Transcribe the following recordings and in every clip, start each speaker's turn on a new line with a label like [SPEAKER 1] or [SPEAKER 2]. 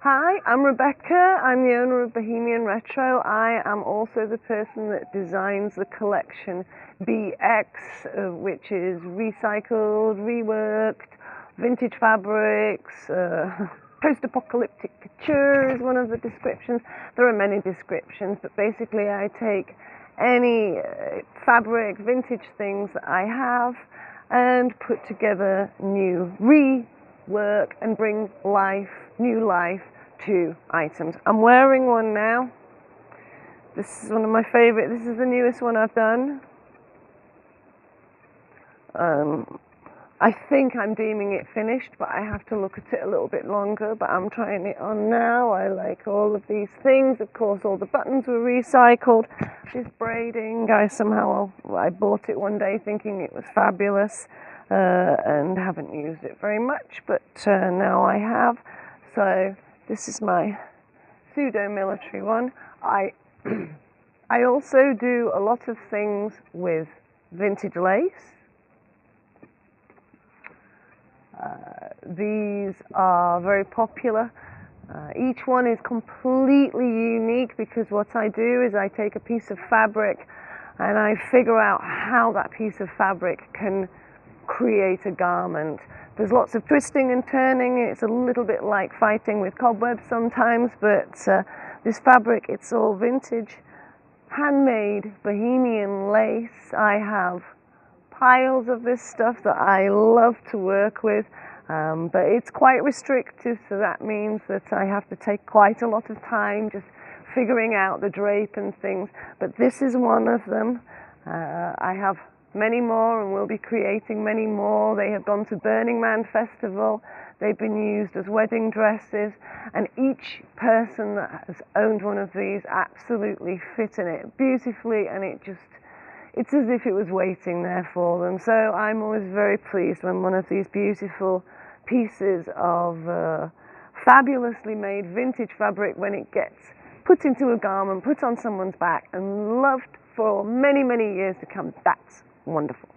[SPEAKER 1] Hi, I'm Rebecca. I'm the owner of Bohemian Retro. I am also the person that designs the collection Be.X, which is recycled, reworked, vintage fabrics, post-apocalyptic couture is one of the descriptions. There are many descriptions, but basically I take any fabric, vintage things that I have and put together new rework and bring new life to items. I'm wearing one now. This is one of my favorite. This is the newest one I've done. I think I'm deeming it finished, but I have to look at it a little bit longer, but I'm trying it on now. I like all of these things. Of course, all the buttons were recycled. This braiding, I bought it one day thinking it was fabulous, and haven't used it very much, but now I have. So this is my pseudo-military one. I also do a lot of things with vintage lace. These are very popular. Each one is completely unique because what I do is I take a piece of fabric and I figure out how that piece of fabric can create a garment. There's lots of twisting and turning. It's a little bit like fighting with cobwebs sometimes, but this fabric, it's all vintage, handmade Bohemian lace. I have piles of this stuff that I love to work with, but it's quite restrictive, so that means that I have to take quite a lot of time just figuring out the drape and things, but this is one of them. I have many more and will be creating many more. They have gone to Burning Man Festival. They've been used as wedding dresses, and each person that has owned one of these absolutely fit in it beautifully, and it's as if it was waiting there for them. So I'm always very pleased when one of these beautiful pieces of fabulously made vintage fabric, when it gets put into a garment, put on someone's back and loved for many, many years to come. That's wonderful.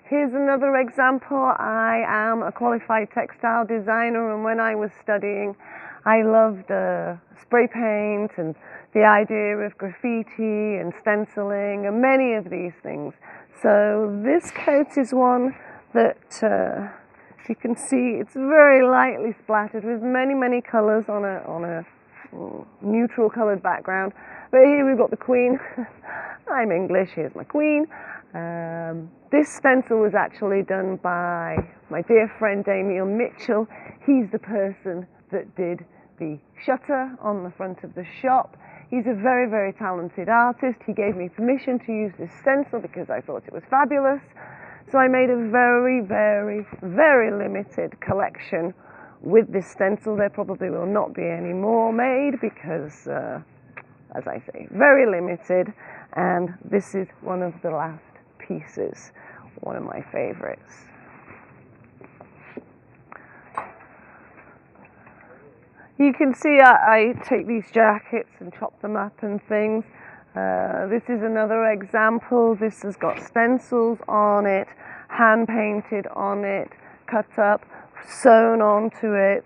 [SPEAKER 1] Here's another example. I am a qualified textile designer, and when I was studying, I loved spray paint and the idea of graffiti and stenciling and many of these things. So this coat is one that you can see it's very lightly splattered with many, many colours on a neutral coloured background. But here we've got the Queen. I'm English, here's my Queen. This stencil was actually done by my dear friend Damien Mitchell. He's the person that did the shutter on the front of the shop. He's a very, very talented artist. He gave me permission to use this stencil because I thought it was fabulous. So I made a very, very, very limited collection with this stencil. There probably will not be any more made because, as I say, very limited. And this is one of the last pieces, one of my favorites. You can see I take these jackets and chop them up and things. This is another example. This has got stencils on it, hand painted on it, cut up, sewn onto it.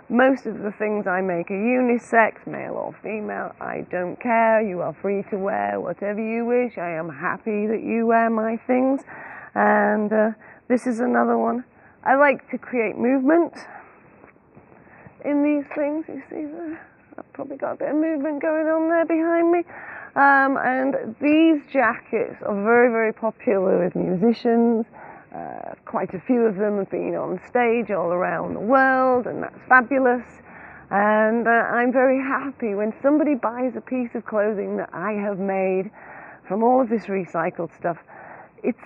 [SPEAKER 1] Most of the things I make are unisex, male or female. I don't care. You are free to wear whatever you wish. I am happy that you wear my things. And this is another one. I like to create movement in these things. You see there? I've probably got a bit of movement going on there behind me. And these jackets are very, very popular with musicians. Quite a few of them have been on stage all around the world, and that's fabulous. And I'm very happy when somebody buys a piece of clothing that I have made from all of this recycled stuff. It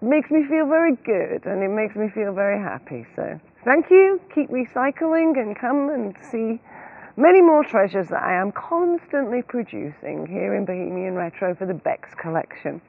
[SPEAKER 1] makes me feel very good, and it makes me feel very happy. So thank you. Keep recycling and come and see many more treasures that I am constantly producing here in Bohemian Retro for the Be.X collection.